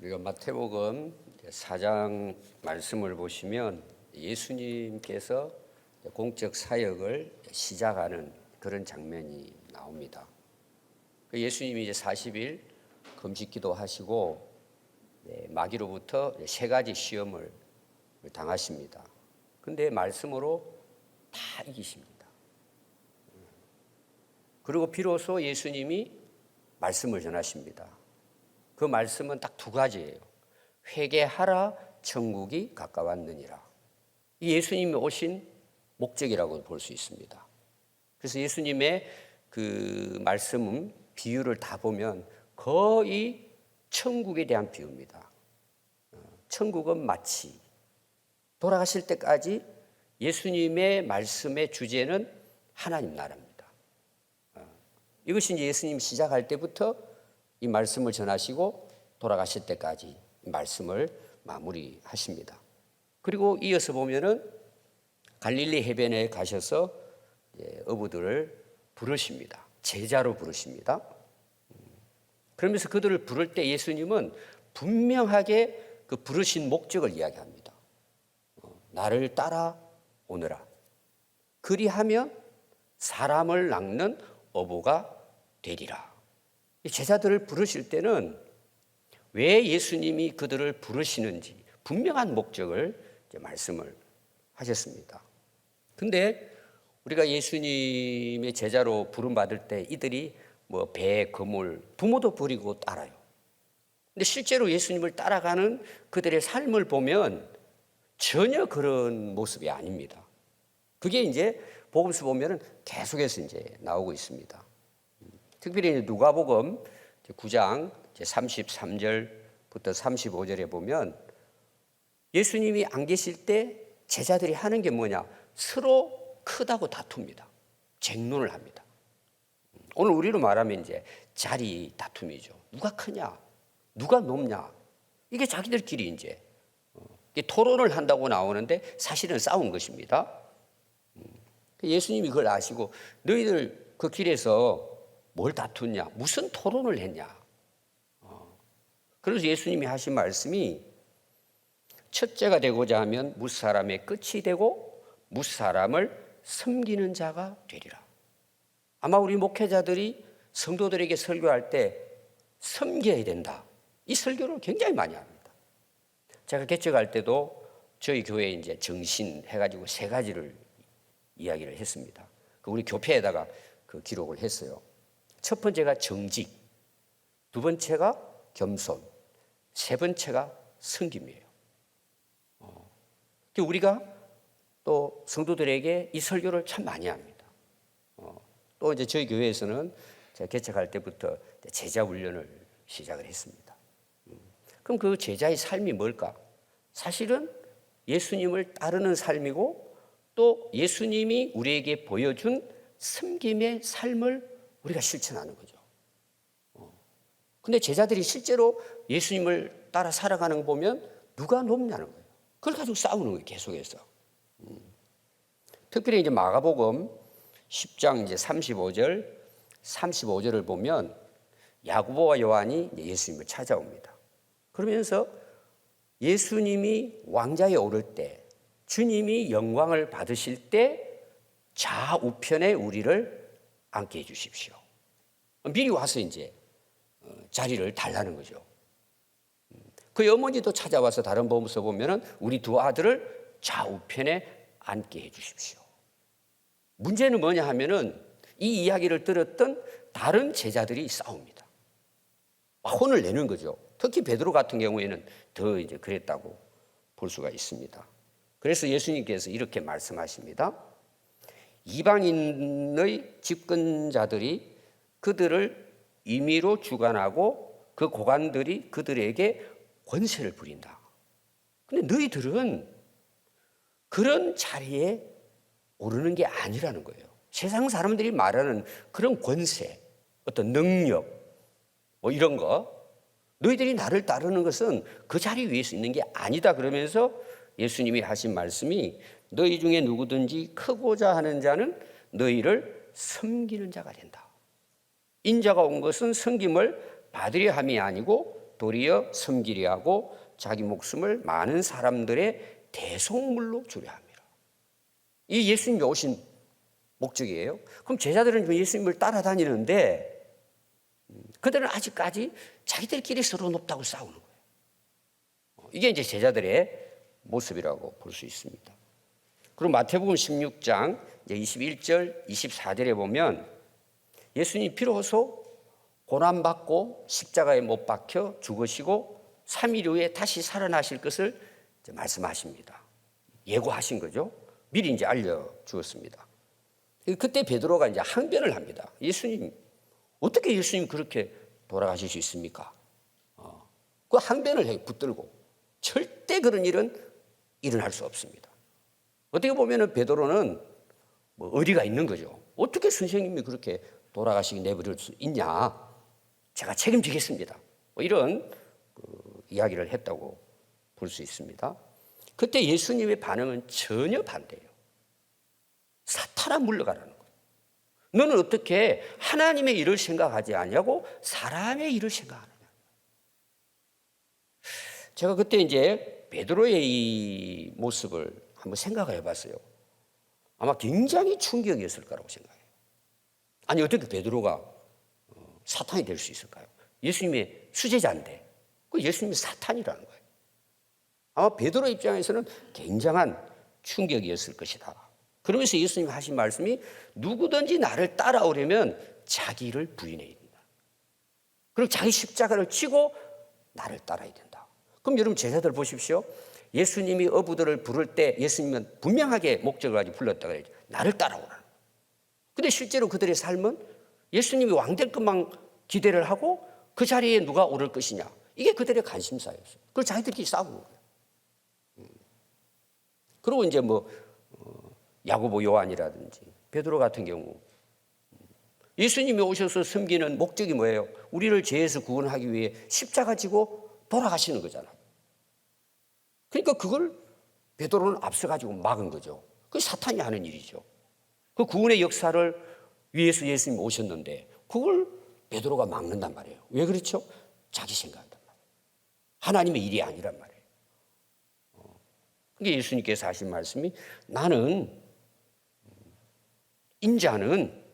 우리가 마태복음 4장 말씀을 보시면 예수님께서 공적 사역을 시작하는 그런 장면이 나옵니다. 예수님이 이제 40일 금식기도 하시고 마귀로부터 세 가지 시험을 당하십니다. 근데 말씀으로 다 이기십니다. 그리고 비로소 예수님이 말씀을 전하십니다. 그 말씀은 딱 두 가지예요. 회개하라, 천국이 가까웠느니라. 이 예수님이 오신 목적이라고 볼 수 있습니다. 그래서 예수님의 그 말씀 비유를 다 보면 거의 천국에 대한 비유입니다. 천국은 마치 돌아가실 때까지 예수님의 말씀의 주제는 하나님 나라입니다. 이것이 이제 예수님이 시작할 때부터 이 말씀을 전하시고 돌아가실 때까지 이 말씀을 마무리하십니다. 그리고 이어서 보면은 갈릴리 해변에 가셔서 어부들을 부르십니다. 제자로 부르십니다. 그러면서 그들을 부를 때 예수님은 분명하게 그 부르신 목적을 이야기합니다. 나를 따라오너라. 그리하면 사람을 낚는 어부가 되리라. 제자들을 부르실 때는 왜 예수님이 그들을 부르시는지 분명한 목적을 말씀을 하셨습니다. 근데 우리가 예수님의 제자로 부름받을 때 이들이 뭐 배, 그물, 부모도 버리고 따라요. 근데 실제로 예수님을 따라가는 그들의 삶을 보면 전혀 그런 모습이 아닙니다. 그게 이제 복음서 보면은 계속해서 이제 나오고 있습니다. 특별히 누가복음 9장 33절부터 35절에 보면 예수님이 안 계실 때 제자들이 하는 게 뭐냐? 서로 크다고 다툽니다. 쟁론을 합니다. 오늘 우리로 말하면 이제 자리 다툼이죠. 누가 크냐? 누가 높냐? 이게 자기들끼리 이제 토론을 한다고 나오는데 사실은 싸운 것입니다. 예수님이 그걸 아시고 너희들 그 길에서 뭘 다투냐? 무슨 토론을 했냐? 그래서 예수님이 하신 말씀이 첫째가 되고자 하면 무사람의 끝이 되고 무사람을 섬기는 자가 되리라. 아마 우리 목회자들이 성도들에게 설교할 때 섬겨야 된다. 이 설교를 굉장히 많이 합니다. 제가 개척할 때도 저희 교회에 이제 정신 해가지고 세 가지를 이야기를 했습니다. 우리 교패에다가 그 기록을 했어요. 첫 번째가 정직, 두 번째가 겸손, 세 번째가 섬김이에요. 우리가 또 성도들에게 이 설교를 참 많이 합니다. 또 이제 저희 교회에서는 제가 개척할 때부터 제자 훈련을 시작을 했습니다. 그럼 그 제자의 삶이 뭘까? 사실은 예수님을 따르는 삶이고 또 예수님이 우리에게 보여준 섬김의 삶을 우리가 실천하는 거죠. 근데 제자들이 실제로 예수님을 따라 살아가는 거 보면 누가 높냐는 거예요. 그걸 가지고 싸우는 거예요, 계속해서. 특별히 이제 마가복음 10장 이제 35절을 보면 야고보와 요한이 예수님을 찾아옵니다. 그러면서 예수님이 왕좌에 오를 때, 주님이 영광을 받으실 때 좌우편에 우리를 앉게 해주십시오. 미리 와서 이제 자리를 달라는 거죠. 그 어머니도 찾아와서 다른 복음서 보면은 우리 두 아들을 좌우편에 앉게 해주십시오. 문제는 뭐냐 하면은 이 이야기를 들었던 다른 제자들이 싸웁니다. 혼을 내는 거죠. 특히 베드로 같은 경우에는 더 이제 그랬다고 볼 수가 있습니다. 그래서 예수님께서 이렇게 말씀하십니다. 이방인의 집권자들이 그들을 임의로 주관하고 그 고관들이 그들에게 권세를 부린다. 근데 너희들은 그런 자리에 오르는 게 아니라는 거예요. 세상 사람들이 말하는 그런 권세, 어떤 능력, 뭐 이런 거, 너희들이 나를 따르는 것은 그 자리 위에서 있는 게 아니다. 그러면서 예수님이 하신 말씀이 너희 중에 누구든지 크고자 하는 자는 너희를 섬기는 자가 된다. 인자가 온 것은 섬김을 받으려 함이 아니고 도리어 섬기려 하고 자기 목숨을 많은 사람들의 대속물로 주려 함이라. 이 예수님이 오신 목적이에요. 그럼 제자들은 예수님을 따라다니는데 그들은 아직까지 자기들끼리 서로 높다고 싸우는 거예요. 이게 이제 제자들의 모습이라고 볼 수 있습니다. 그리고 마태복음 16장 21절, 24절에 보면 예수님 비로소 고난받고 십자가에 못 박혀 죽으시고 3일 후에 다시 살아나실 것을 말씀하십니다. 예고하신 거죠. 미리 이제 알려주었습니다. 그때 베드로가 이제 항변을 합니다. 예수님, 어떻게 예수님 그렇게 돌아가실 수 있습니까? 그 항변을 해, 붙들고. 절대 그런 일은 일어날 수 없습니다. 어떻게 보면 베드로는 뭐 의리가 있는 거죠. 어떻게 선생님이 그렇게 돌아가시게 내버릴 수 있냐? 제가 책임지겠습니다. 뭐 이런 이야기를 했다고 볼 수 있습니다. 그때 예수님의 반응은 전혀 반대예요. 사탄아 물러가라는 거예요. 너는 어떻게 하나님의 일을 생각하지 않냐고 사람의 일을 생각하느냐. 제가 그때 이제 베드로의 이 모습을 한번 생각을 해봤어요. 아마 굉장히 충격이었을 거라고 생각해요. 아니 어떻게 베드로가 사탄이 될 수 있을까요? 예수님의 수제자인데 그 예수님이 사탄이라는 거예요. 아마 베드로 입장에서는 굉장한 충격이었을 것이다. 그러면서 예수님이 하신 말씀이 누구든지 나를 따라오려면 자기를 부인해야 된다. 그리고 자기 십자가를 지고 나를 따라야 된다. 그럼 여러분 제자들 보십시오. 예수님이 어부들을 부를 때 예수님은 분명하게 목적을 가지고 불렀다 그랬죠. 나를 따라오라는 거예요. 근데 실제로 그들의 삶은 예수님이 왕될 것만 기대를 하고 그 자리에 누가 오를 것이냐. 이게 그들의 관심사였어요. 그걸 자기들끼리 싸우는 거예요. 그리고 이제 야고보 요한이라든지 베드로 같은 경우 예수님이 오셔서 섬기는 목적이 뭐예요? 우리를 죄에서 구원하기 위해 십자가 지고 돌아가시는 거잖아요. 그러니까 그걸 베드로는 앞서가지고 막은 거죠. 그게 사탄이 하는 일이죠. 그 구원의 역사를 위해서 예수님이 오셨는데 그걸 베드로가 막는단 말이에요. 왜 그렇죠? 자기 생각이란 말이에요. 하나님의 일이 아니란 말이에요. 그게 예수님께서 하신 말씀이 나는 인자는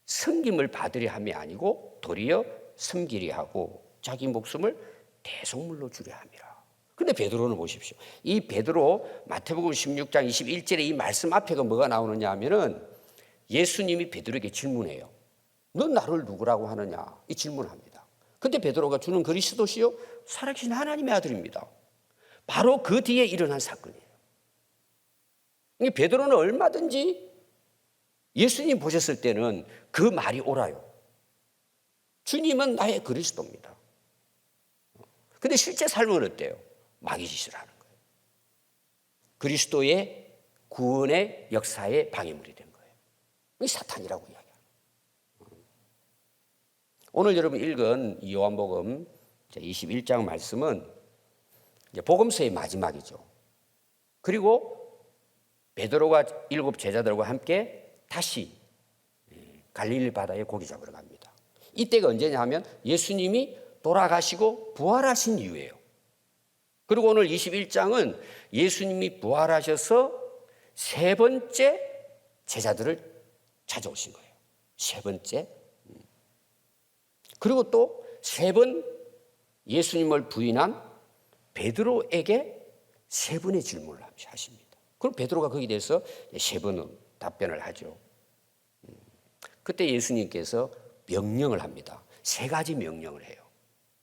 섬김을 받으려 함이 아니고 도리어 섬기려 하고 자기 목숨을 대속물로 주려 함이라. 근데 베드로는 보십시오. 이 베드로 마태복음 16장 21절에 이 말씀 앞에가 뭐가 나오느냐 하면은 예수님이 베드로에게 질문해요. 넌 나를 누구라고 하느냐? 이 질문합니다. 근데 베드로가 주는 그리스도시요 살아계신 하나님의 아들입니다. 바로 그 뒤에 일어난 사건이에요. 베드로는 얼마든지 예수님 보셨을 때는 그 말이 옳아요. 주님은 나의 그리스도입니다. 근데 실제 삶은 어때요? 마귀 짓을 하는 거예요. 그리스도의 구원의 역사에 방해물이 된 거예요. 이 사탄이라고 이야기합니다. 오늘 여러분 읽은 이 요한복음 21장 말씀은 이제 복음서의 마지막이죠. 그리고 베드로가 7 제자들과 함께 다시 갈릴리 바다에 고기 잡으러 갑니다. 이때가 언제냐 하면 예수님이 돌아가시고 부활하신 이후예요. 그리고 오늘 21장은 예수님이 부활하셔서 세 번째 제자들을 찾아오신 거예요. 세 번째. 그리고 또 세 번 예수님을 부인한 베드로에게 세 번의 질문을 하십니다. 그럼 베드로가 거기에 대해서 세 번은 답변을 하죠. 그때 예수님께서 명령을 합니다. 세 가지 명령을 해요.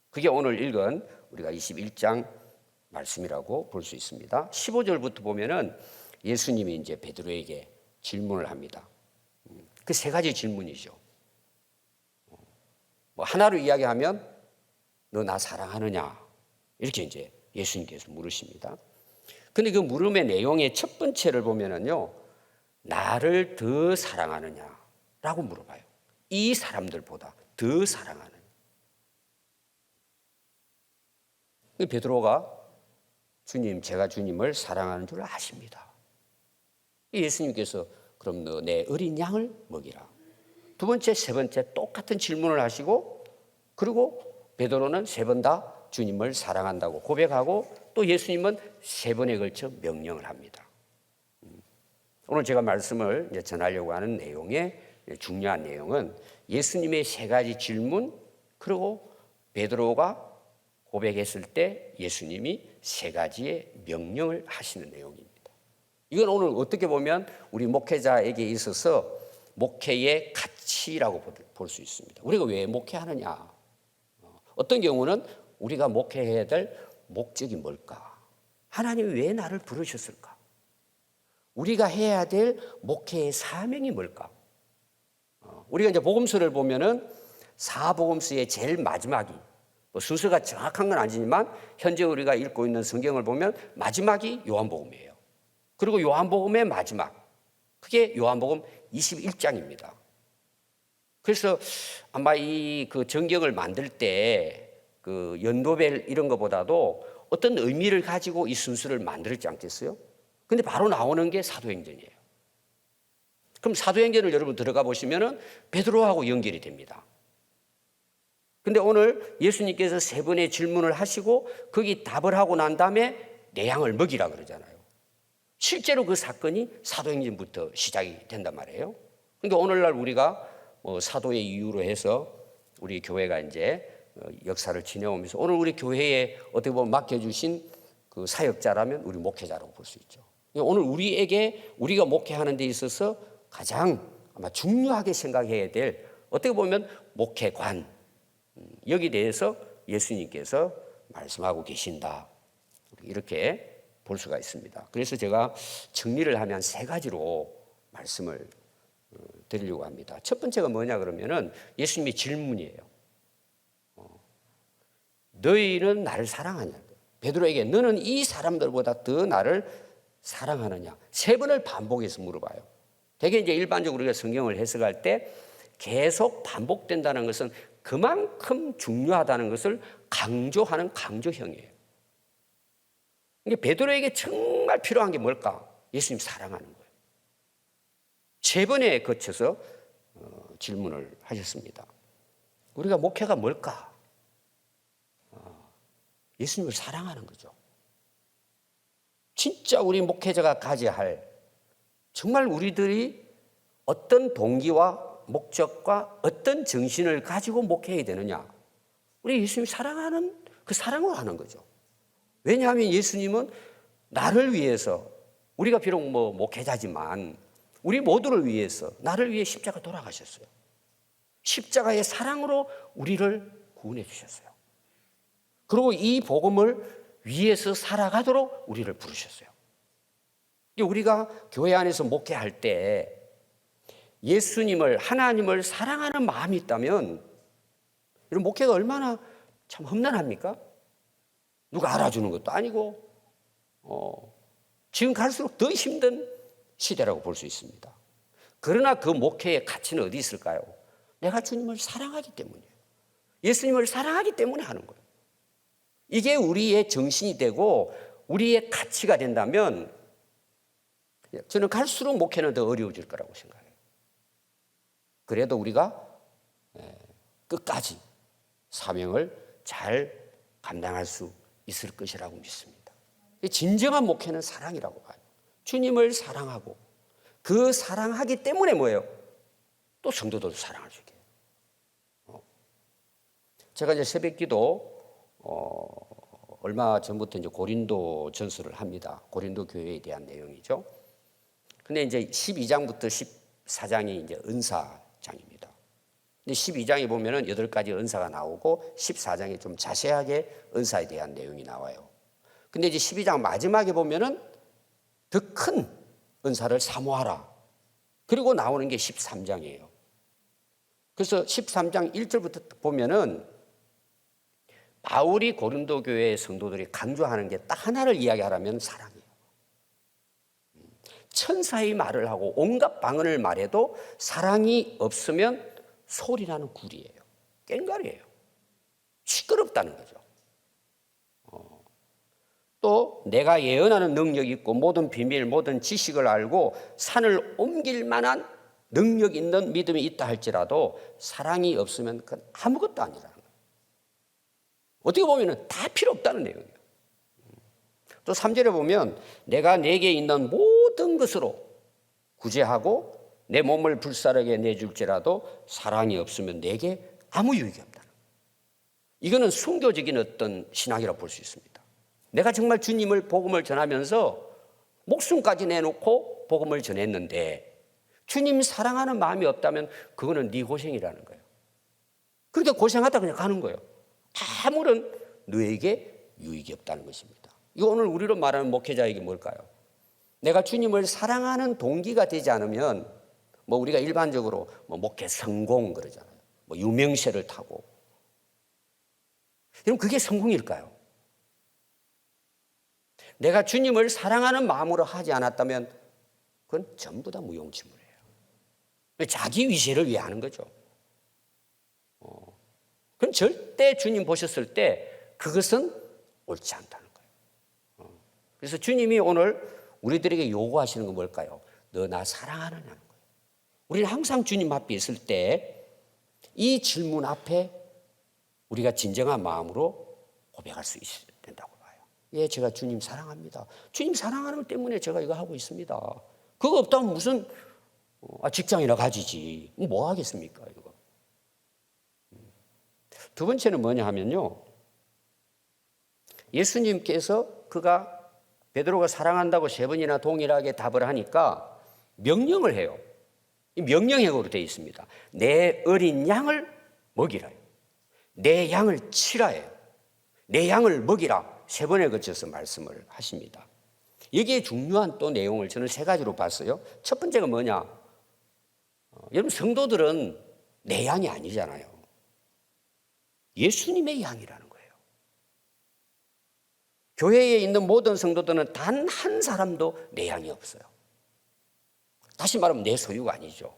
그게 오늘 읽은 우리가 21장 말씀이라고 볼 수 있습니다. 15절부터 보면은 예수님이 이제 베드로에게 질문을 합니다. 그 세 가지 질문이죠. 하나로 이야기하면 너 나 사랑하느냐? 이렇게 이제 예수님께서 물으십니다. 근데 그 물음의 내용의 첫 번째를 보면은요, 나를 더 사랑하느냐라고 물어봐요. 이 사람들보다 더 사랑하느냐. 베드로가 주님, 제가 주님을 사랑하는 줄 아십니다. 예수님께서 그럼 너 내 어린 양을 먹이라. 두 번째, 세 번째 똑같은 질문을 하시고 그리고 베드로는 세 번 다 주님을 사랑한다고 고백하고 또 예수님은 3번에 걸쳐 명령을 합니다. 오늘 제가 말씀을 이제 전하려고 하는 내용의 중요한 내용은 예수님의 3가지 질문, 그리고 베드로가 고백했을 때 예수님이 3가지의 명령을 하시는 내용입니다. 이건 오늘 어떻게 보면 우리 목회자에게 있어서 목회의 가치라고 볼 수 있습니다. 우리가 왜 목회하느냐? 어떤 경우는 우리가 목회해야 될 목적이 뭘까? 하나님이 왜 나를 부르셨을까? 우리가 해야 될 목회의 사명이 뭘까? 우리가 이제 복음서를 보면은 4복음서의 제일 마지막이, 순서가 정확한 건 아니지만 현재 우리가 읽고 있는 성경을 보면 마지막이 요한복음이에요. 그리고 요한복음의 마지막, 그게 요한복음 21장입니다. 그래서 아마 이 그 전경을 만들 때 그 연도별 이런 것보다도 어떤 의미를 가지고 이 순서를 만들었지 않겠어요? 근데 바로 나오는 게 사도행전이에요. 그럼 사도행전을 여러분 들어가 보시면은 베드로하고 연결이 됩니다. 근데 오늘 예수님께서 3번의 질문을 하시고 거기 답을 하고 난 다음에 내 양을 먹이라 그러잖아요. 실제로 그 사건이 사도행전부터 시작이 된단 말이에요. 그러니까 오늘날 우리가 사도의 이유로 해서 우리 교회가 이제 역사를 지내오면서 오늘 우리 교회에 어떻게 보면 맡겨주신 그 사역자라면 우리 목회자라고 볼 수 있죠. 오늘 우리가 목회하는 데 있어서 가장 아마 중요하게 생각해야 될 어떻게 보면 목회관, 여기 대해서 예수님께서 말씀하고 계신다. 이렇게 볼 수가 있습니다. 그래서 제가 정리를 하면 3가지로 말씀을 드리려고 합니다. 첫 번째가 뭐냐 그러면은 예수님의 질문이에요. 너희는 나를 사랑하냐? 베드로에게 너는 이 사람들보다 더 나를 사랑하느냐? 3번을 반복해서 물어봐요. 되게 이제 일반적으로 우리가 성경을 해석할 때 계속 반복된다는 것은 그만큼 중요하다는 것을 강조하는 강조형이에요. 이게 베드로에게 정말 필요한 게 뭘까? 예수님 사랑하는 거예요. 3번에 거쳐서 질문을 하셨습니다. 우리가 목회가 뭘까? 예수님을 사랑하는 거죠. 진짜 우리 목회자가 가져야 할, 정말 우리들이 어떤 동기와 목적과 어떤 정신을 가지고 목회해야 되느냐? 우리 예수님 사랑하는 그 사랑을 하는 거죠. 왜냐하면 예수님은 나를 위해서, 우리가 비록 목회자지만 우리 모두를 위해서, 나를 위해 십자가 돌아가셨어요. 십자가의 사랑으로 우리를 구원해 주셨어요. 그리고 이 복음을 위해서 살아가도록 우리를 부르셨어요. 우리가 교회 안에서 목회할 때 예수님을, 하나님을 사랑하는 마음이 있다면 이런 목회가 얼마나 참 험난합니까? 누가 알아주는 것도 아니고 지금 갈수록 더 힘든 시대라고 볼 수 있습니다. 그러나 그 목회의 가치는 어디 있을까요? 내가 주님을 사랑하기 때문이에요. 예수님을 사랑하기 때문에 하는 거예요. 이게 우리의 정신이 되고 우리의 가치가 된다면 저는 갈수록 목회는 더 어려워질 거라고 생각해요. 그래도 우리가 끝까지 사명을 잘 감당할 수 있을 것이라고 믿습니다. 진정한 목회는 사랑이라고 봐요. 주님을 사랑하고 그 사랑하기 때문에 뭐예요? 또 성도들도 사랑을 주게 해요. 제가 이제 새벽기도 얼마 전부터 이제 고린도 전서를 합니다. 고린도 교회에 대한 내용이죠. 근데 이제 12장부터 14장이 이제 은사장입니다. 근데 12장에 보면은 8가지 은사가 나오고 14장에 좀 자세하게 은사에 대한 내용이 나와요. 근데 이제 12장 마지막에 보면은 더 큰 은사를 사모하라. 그리고 나오는 게 13장이에요. 그래서 13장 1절부터 보면은 바울이 고린도 교회의 성도들이 강조하는 게 딱 하나를 이야기하라면 사랑이에요. 천사의 말을 하고 온갖 방언을 말해도 사랑이 없으면 소리나는 굴이에요. 꽹과리예요. 시끄럽다는 거죠. 또 내가 예언하는 능력이 있고 모든 비밀, 모든 지식을 알고 산을 옮길 만한 능력 있는 믿음이 있다 할지라도 사랑이 없으면 그건 아무것도 아니라는 거예요. 어떻게 보면 다 필요 없다는 내용이에요. 또 3절에 보면 내가 내게 있는 모든 것으로 구제하고 내 몸을 불사르게 내줄지라도 사랑이 없으면 내게 아무 유익이 없다. 이거는 순교적인 어떤 신앙이라고 볼 수 있습니다. 내가 정말 주님을 복음을 전하면서 목숨까지 내놓고 복음을 전했는데 주님 사랑하는 마음이 없다면 그거는 네 고생이라는 거예요. 그러니까 고생하다 그냥 가는 거예요. 아무런 너에게 유익이 없다는 것입니다. 이거 오늘 우리로 말하는 목회자에게 뭘까요? 내가 주님을 사랑하는 동기가 되지 않으면 뭐 우리가 일반적으로 뭐 목회 성공 그러잖아요. 뭐 유명세를 타고. 그럼 그게 성공일까요? 내가 주님을 사랑하는 마음으로 하지 않았다면 그건 전부 다 무용지물이에요. 자기 위세를 위해 하는 거죠. 그럼 절대 주님 보셨을 때 그것은 옳지 않다는 거예요. 그래서 주님이 오늘 우리들에게 요구하시는 건 뭘까요? 너 나 사랑하느냐는 거예요. 우리는 항상 주님 앞에 있을 때 이 질문 앞에 우리가 진정한 마음으로 고백할 수 있어야 된다고 봐요. 예, 제가 주님 사랑합니다. 주님 사랑하는 것 때문에 제가 이거 하고 있습니다. 그거 없다면 무슨 직장이나 가지지. 뭐 하겠습니까, 이거. 두 번째는 뭐냐 하면요. 예수님께서 그가 베드로가 사랑한다고 3번이나 동일하게 답을 하니까 명령을 해요. 이 명령형으로 되어 있습니다. 내 어린 양을 먹이라요. 내 양을 치라예요. 내 양을 먹이라 3번에 걸쳐서 말씀을 하십니다. 여기에 중요한 또 내용을 저는 3가지로 봤어요. 첫 번째가 뭐냐? 여러분 성도들은 내 양이 아니잖아요. 예수님의 양이라는 거예요. 교회에 있는 모든 성도들은 단 한 사람도 내 양이 없어요. 다시 말하면 내 소유가 아니죠.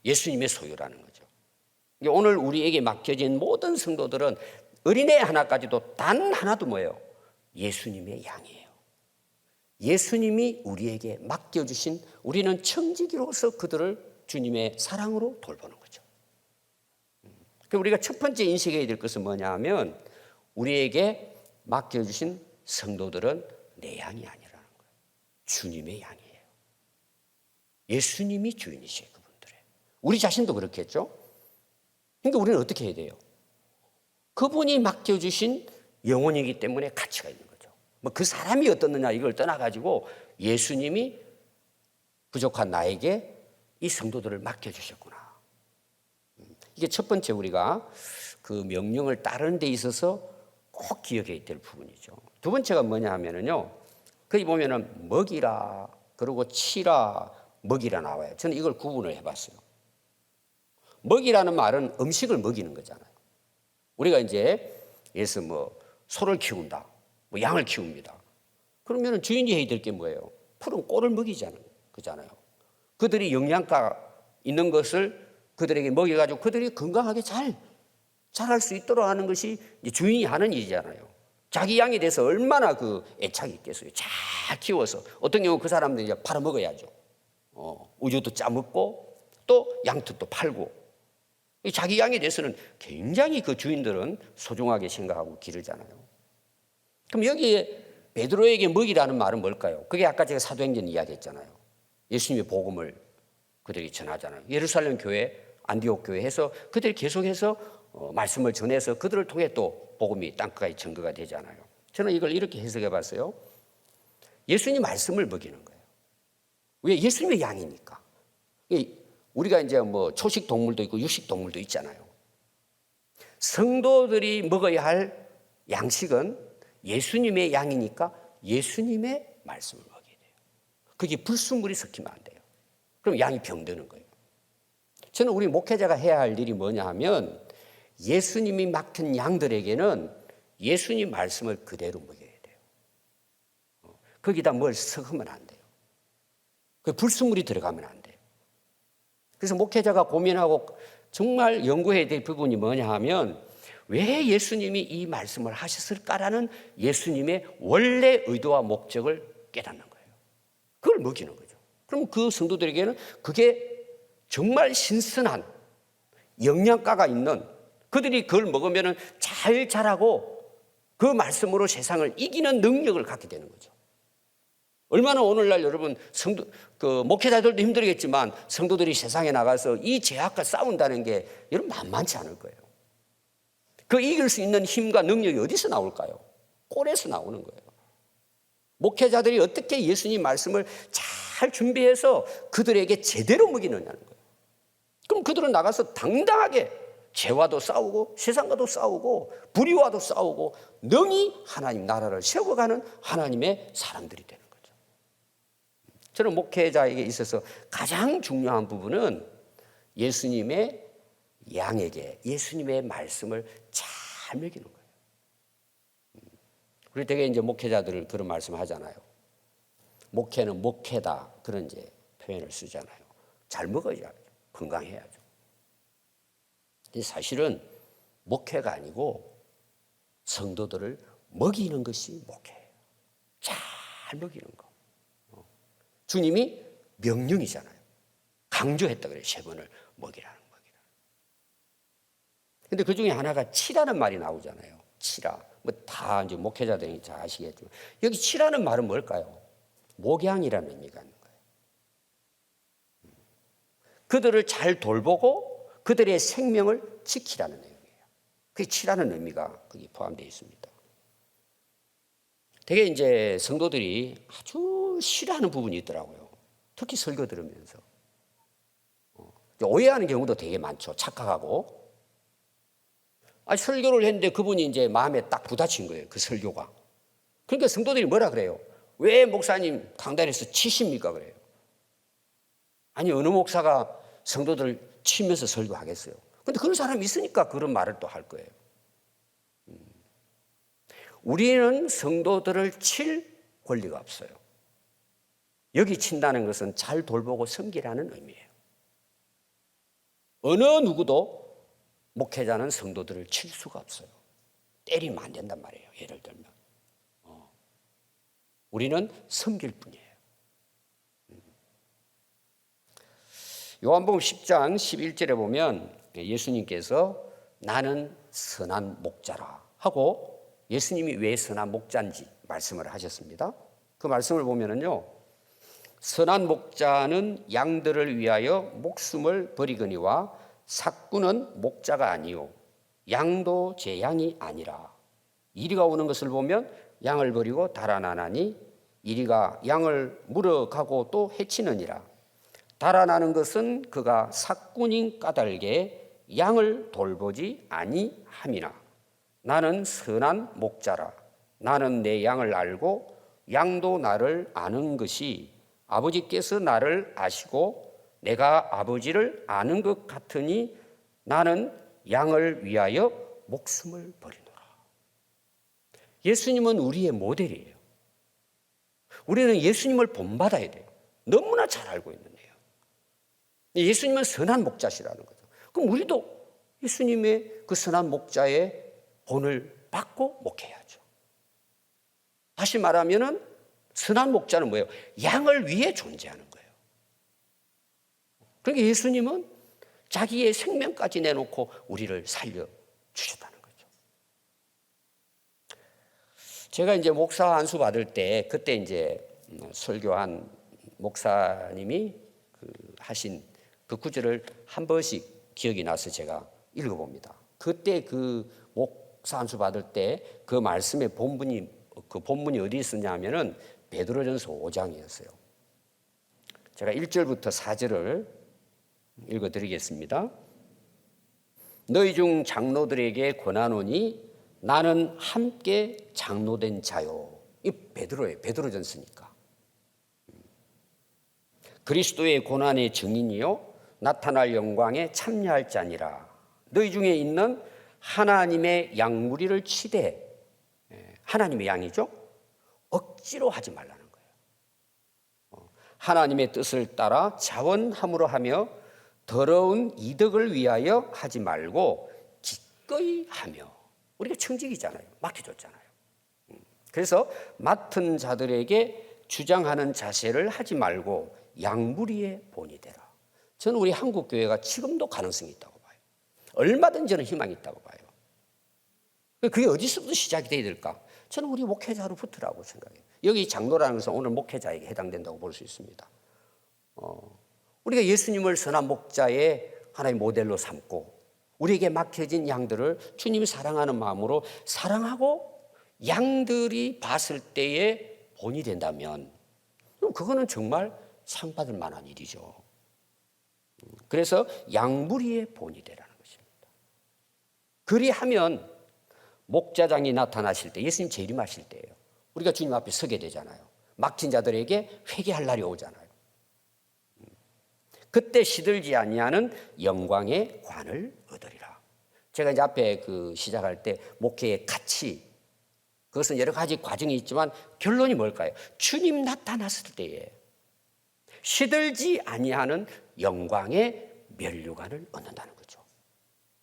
예수님의 소유라는 거죠. 오늘 우리에게 맡겨진 모든 성도들은 어린애 하나까지도 단 하나도 뭐예요? 예수님의 양이에요. 예수님이 우리에게 맡겨주신 우리는 청지기로서 그들을 주님의 사랑으로 돌보는 거죠. 그럼 우리가 첫 번째 인식해야 될 것은 뭐냐 하면 우리에게 맡겨주신 성도들은 내 양이 아니라는 거예요. 주님의 양이에요. 예수님이 주인이시에요, 그분들의. 우리 자신도 그렇겠죠? 그러니까 우리는 어떻게 해야 돼요? 그분이 맡겨주신 영혼이기 때문에 가치가 있는 거죠. 뭐 그 사람이 어떻느냐 이걸 떠나가지고 예수님이 부족한 나에게 이 성도들을 맡겨주셨구나. 이게 첫 번째 우리가 그 명령을 따르는 데 있어서 꼭 기억해야 될 부분이죠. 두 번째가 뭐냐 하면은요. 거기 보면은 먹이라, 그리고 치라, 먹이라 나와요. 저는 이걸 구분을 해봤어요. 먹이라는 말은 음식을 먹이는 거잖아요. 우리가 이제 예를 뭐 소를 키운다, 뭐 양을 키웁니다. 그러면 주인이 해야 될 게 뭐예요? 푸른 꼴을 먹이자는 거잖아요. 그들이 영양가 있는 것을 그들에게 먹여가지고 그들이 건강하게 잘 자랄 수 있도록 하는 것이 주인이 하는 일이잖아요. 자기 양에 대해서 얼마나 그 애착이 있겠어요. 잘 키워서 어떤 경우 그 사람들이 이제 팔아먹어야죠. 우유도 짜먹고 또 양털도 팔고 자기 양에 대해서는 굉장히 그 주인들은 소중하게 생각하고 기르잖아요. 그럼 여기에 베드로에게 먹이라는 말은 뭘까요? 그게 아까 제가 사도행전 이야기했잖아요. 예수님의 복음을 그들이 전하잖아요. 예루살렘 교회, 안디옥 교회 해서 그들이 계속해서 말씀을 전해서 그들을 통해 또 복음이 땅끝까지 전거가 되잖아요. 저는 이걸 이렇게 해석해 봤어요. 예수님 말씀을 먹이는 거예요. 왜? 예수님의 양이니까. 우리가 이제 뭐 초식 동물도 있고 육식 동물도 있잖아요. 성도들이 먹어야 할 양식은 예수님의 양이니까 예수님의 말씀을 먹여야 돼요. 그게 불순물이 섞이면 안 돼요. 그럼 양이 병드는 거예요. 저는 우리 목회자가 해야 할 일이 뭐냐 하면 예수님이 맡은 양들에게는 예수님 말씀을 그대로 먹여야 돼요. 거기다 뭘 섞으면 안 돼요. 그 불순물이 들어가면 안 돼요. 그래서 목회자가 고민하고 정말 연구해야 될 부분이 뭐냐 하면 왜 예수님이 이 말씀을 하셨을까라는 예수님의 원래 의도와 목적을 깨닫는 거예요. 그걸 먹이는 거죠. 그럼 그 성도들에게는 그게 정말 신선한 영양가가 있는 그들이 그걸 먹으면 잘 자라고 그 말씀으로 세상을 이기는 능력을 갖게 되는 거죠. 얼마나 오늘날 여러분 목회자들도 힘들겠지만 성도들이 세상에 나가서 이 죄악과 싸운다는 게 여러분 만만치 않을 거예요. 그 이길 수 있는 힘과 능력이 어디서 나올까요? 꼴에서 나오는 거예요. 목회자들이 어떻게 예수님 말씀을 잘 준비해서 그들에게 제대로 먹이느냐는 거예요. 그럼 그들은 나가서 당당하게 죄와도 싸우고 세상과도 싸우고 불의와도 싸우고 능히 하나님 나라를 세워가는 하나님의 사람들이 되는 거죠. 저는 목회자에게 있어서 가장 중요한 부분은 예수님의 양에게 예수님의 말씀을 잘 먹이는 거예요. 우리 되게 이제 목회자들을 그런 말씀을 하잖아요. 목회는 목회다 그런 이제 표현을 쓰잖아요. 잘 먹어야죠. 건강해야죠. 근데 사실은 목회가 아니고 성도들을 먹이는 것이 목회예요. 잘 먹이는 거. 주님이 명령이잖아요. 강조했다 그래요. 3번을 먹이라는. 근데 그 중에 하나가 치라는 말이 나오잖아요. 치라. 뭐 다 이제 목회자들이 잘 아시겠지만 여기 치라는 말은 뭘까요? 목양이라는 의미가 있는 거예요. 그들을 잘 돌보고 그들의 생명을 지키라는 의미예요. 그게 치라는 의미가 거기 포함되어 있습니다. 되게 이제 성도들이 아주 싫어하는 부분이 있더라고요. 특히 설교 들으면서 오해하는 경우도 되게 많죠. 착각하고. 설교를 했는데 그분이 이제 마음에 딱 부딪힌 거예요. 그 설교가. 그러니까 성도들이 뭐라 그래요? 왜 목사님 강단에서 치십니까? 그래요. 아니 어느 목사가 성도들을 치면서 설교하겠어요? 근데 그런 사람이 있으니까 그런 말을 또 할 거예요. 우리는 성도들을 칠 권리가 없어요. 여기 친다는 것은 잘 돌보고 섬기라는 의미예요. 어느 누구도 목회자는 성도들을 칠 수가 없어요. 때리면 안 된단 말이에요. 예를 들면 우리는 섬길 뿐이에요. 요한복음 10장 11절에 보면 예수님께서 나는 선한 목자라 하고 예수님이 왜 선한 목자인지 말씀을 하셨습니다. 그 말씀을 보면은요, 선한 목자는 양들을 위하여 목숨을 버리거니와 삭구는 목자가 아니요 양도 제 양이 아니라. 이리가 오는 것을 보면 양을 버리고 달아나나니 이리가 양을 물어가고 또 해치느니라. 달아나는 것은 그가 삭군인 까닭에 양을 돌보지 아니함이나 나는 선한 목자라. 나는 내 양을 알고 양도 나를 아는 것이 아버지께서 나를 아시고 내가 아버지를 아는 것 같으니 나는 양을 위하여 목숨을 버리노라. 예수님은 우리의 모델이에요. 우리는 예수님을 본받아야 돼요. 너무나 잘 알고 있는데요. 예수님은 선한 목자시라는 거죠. 그럼 우리도 예수님의 그 선한 목자의 본을 받고 목회해야죠. 다시 말하면은 선한 목자는 뭐예요? 양을 위해 존재하는 거예요. 그러니까 예수님은 자기의 생명까지 내놓고 우리를 살려주셨다는 거죠. 제가 이제 목사 안수 받을 때 그때 이제 설교한 목사님이 하신 그 구절을 한 번씩 기억이 나서 제가 읽어봅니다. 그때 그 목사 안수 받을 때 그 말씀의 본문이 어디 있었냐면은 베드로전서 5장이었어요. 제가 1절부터 4절을 읽어드리겠습니다. 너희 중 장로들에게 권하노니 나는 함께 장로된 자요. 이 베드로예요. 베드로전서니까. 그리스도의 고난의 증인이요 나타날 영광에 참여할 자니라. 너희 중에 있는 하나님의 양무리를 치되, 하나님의 양이죠, 억지로 하지 말라는 거예요. 하나님의 뜻을 따라 자원함으로 하며 더러운 이득을 위하여 하지 말고 기꺼이 하며. 우리가 청직이잖아요. 맡겨줬잖아요. 그래서 맡은 자들에게 주장하는 자세를 하지 말고 양무리의 본이 되라. 저는 우리 한국교회가 지금도 가능성이 있다고 봐요. 얼마든지 저는 희망이 있다고 봐요. 그게 어디서부터 시작이 돼야 될까? 저는 우리 목회자로부터라고 생각해요. 여기 장로라는 것은 오늘 목회자에게 해당된다고 볼 수 있습니다. 우리가 예수님을 선한 목자의 하나의 모델로 삼고 우리에게 맡겨진 양들을 주님이 사랑하는 마음으로 사랑하고 양들이 봤을 때에 본이 된다면 그럼 그거는 정말 상 받을 만한 일이죠. 그래서 양무리의 본이 되라는 것입니다. 그리하면 목자장이 나타나실 때, 예수님 재림하실 때예요. 우리가 주님 앞에 서게 되잖아요. 막힌 자들에게 회개할 날이 오잖아요. 그때 시들지 아니하는 영광의 관을 얻으리라. 제가 이제 앞에 시작할 때 목회의 가치, 그것은 여러 가지 과정이 있지만 결론이 뭘까요? 주님 나타났을 때에 시들지 아니하는 영광의 면류관을 얻는다는 거죠.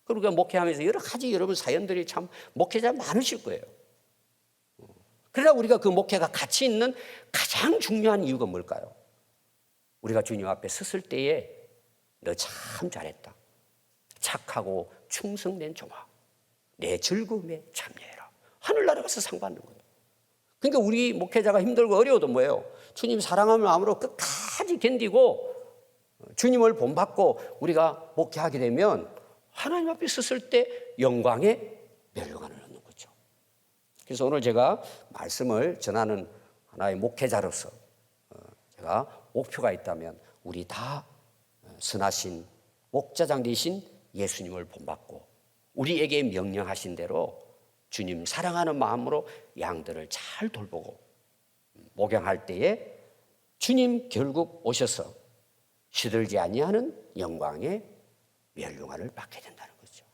그리고 목회하면서 여러 가지 여러분 사연들이 참 목회자 많으실 거예요. 그러나 우리가 그 목회가 가치 있는 가장 중요한 이유가 뭘까요? 우리가 주님 앞에 섰을 때에 너 참 잘했다. 착하고 충성된 종아. 내 즐거움에 참여해라. 하늘나라 가서 상 받는 거예요. 그러니까 우리 목회자가 힘들고 어려워도 뭐예요? 주님 사랑하는 마음으로 끝까지 견디고 주님을 본받고 우리가 목회하게 되면 하나님 앞에 섰을 때 영광의 면류관을 얻는 거죠. 그래서 오늘 제가 말씀을 전하는 하나의 목회자로서 제가 목표가 있다면 우리 다 선하신 목자장 되신 예수님을 본받고 우리에게 명령하신 대로 주님 사랑하는 마음으로 양들을 잘 돌보고 목양할 때에 주님 결국 오셔서 시들지 아니하는 영광의 면류관을 받게 된다는 거죠.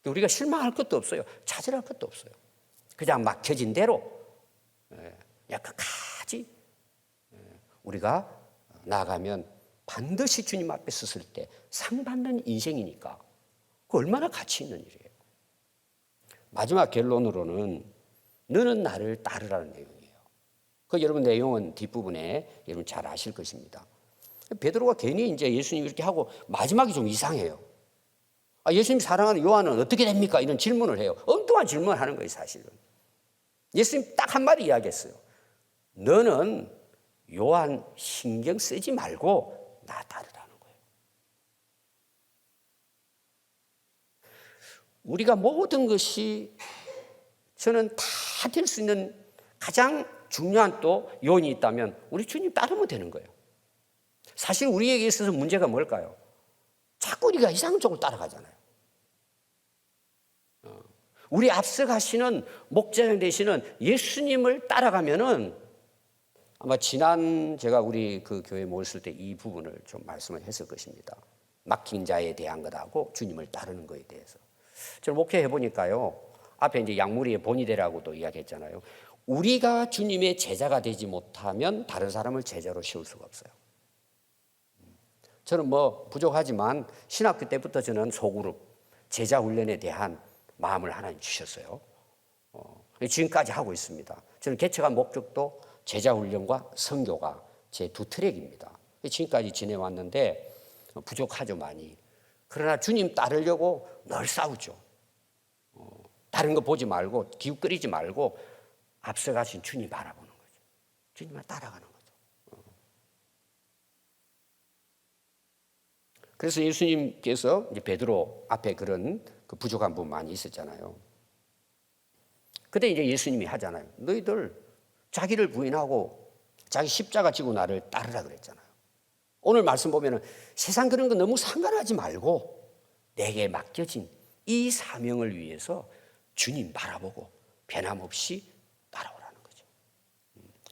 우리가 실망할 것도 없어요. 차질할 것도 없어요. 그냥 막혀진 대로 끝까지 우리가 나아가면 반드시 주님 앞에 섰을 때 상 받는 인생이니까 그 얼마나 가치 있는 일이에요. 마지막 결론으로는 너는 나를 따르라는 내용이에요. 그 여러분 내용은 뒷부분에 여러분 잘 아실 것입니다. 베드로가 괜히 이제 예수님 이렇게 하고 마지막이 좀 이상해요. 예수님 사랑하는 요한은 어떻게 됩니까? 이런 질문을 해요. 엉뚱한 질문을 하는 거예요, 사실은. 예수님 딱 한마디 이야기했어요. 너는 요한 신경 쓰지 말고 나 따르라는 거예요. 우리가 모든 것이 저는 다 될 수 있는 가장 중요한 또 요인이 있다면 우리 주님 따르면 되는 거예요. 사실 우리에게 있어서 문제가 뭘까요? 자꾸 우리가 이상한 쪽으로 따라가잖아요. 우리 앞서가시는 목자장 되시는 예수님을 따라가면은 아마 지난 제가 우리 그 교회 모였을 때 이 부분을 좀 말씀을 했을 것입니다. 막힌 자에 대한 것하고 주님을 따르는 것에 대해서. 저는 목회해 보니까요. 앞에 이제 양무리의 본이 되라고도 이야기했잖아요. 우리가 주님의 제자가 되지 못하면 다른 사람을 제자로 세울 수가 없어요. 저는 뭐 부족하지만 신학교 때부터 저는 소그룹 제자 훈련에 대한 마음을 하나님 주셨어요. 지금까지 하고 있습니다. 저는 개척한 목적도 제자 훈련과 선교가 제 두 트랙입니다. 지금까지 지내왔는데 부족하죠 많이. 그러나 주님 따르려고 늘 싸우죠. 다른 거 보지 말고 기웃거리지 말고 앞서가신 주님 바라보는 거죠. 주님을 따라가는 거죠. 그래서 예수님께서 이제 베드로 앞에 그런 그 부족한 부분 많이 있었잖아요. 그때 이제 예수님이 하잖아요. 너희들 자기를 부인하고 자기 십자가 지고 나를 따르라 그랬잖아요. 오늘 말씀 보면은 세상 그런 거 너무 상관하지 말고 내게 맡겨진 이 사명을 위해서 주님 바라보고 변함없이 따라오라는 거죠.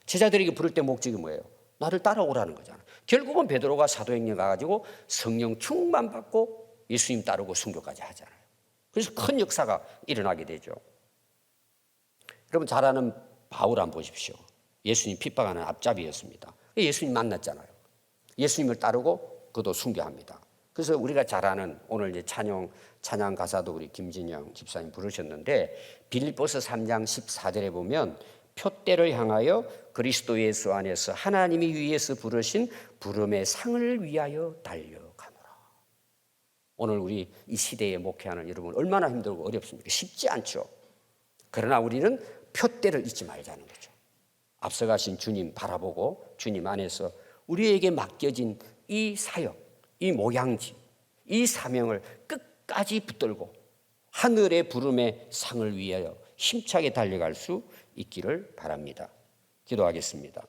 제자들에게 부를 때 목적이 뭐예요? 나를 따라오라는 거잖아요. 결국은 베드로가 사도행전 가가지고 성령 충만 받고 예수님 따르고 순교까지 하잖아요. 그래서 큰 역사가 일어나게 되죠. 여러분 잘 아는 바울 한번 보십시오. 예수님 핍박하는 앞잡이였습니다. 예수님 만났잖아요. 예수님을 따르고 그도 순교합니다. 그래서 우리가 잘 아는 오늘 이제 찬양 가사도 우리 김진영 집사님 부르셨는데 빌립보서 3장 14절에 보면 표대를 향하여 그리스도 예수 안에서 하나님이 위에서 부르신 부름의 상을 위하여 달려가노라. 오늘 우리 이 시대에 목회하는 여러분 얼마나 힘들고 어렵습니까? 쉽지 않죠. 그러나 우리는 표대를 잊지 말자는 거죠. 앞서가신 주님 바라보고 주님 안에서 우리에게 맡겨진 이 사역, 이 모양지, 이 사명을 끝까지 붙들고 하늘의 부름의 상을 위하여 힘차게 달려갈 수 있기를 바랍니다. 기도하겠습니다.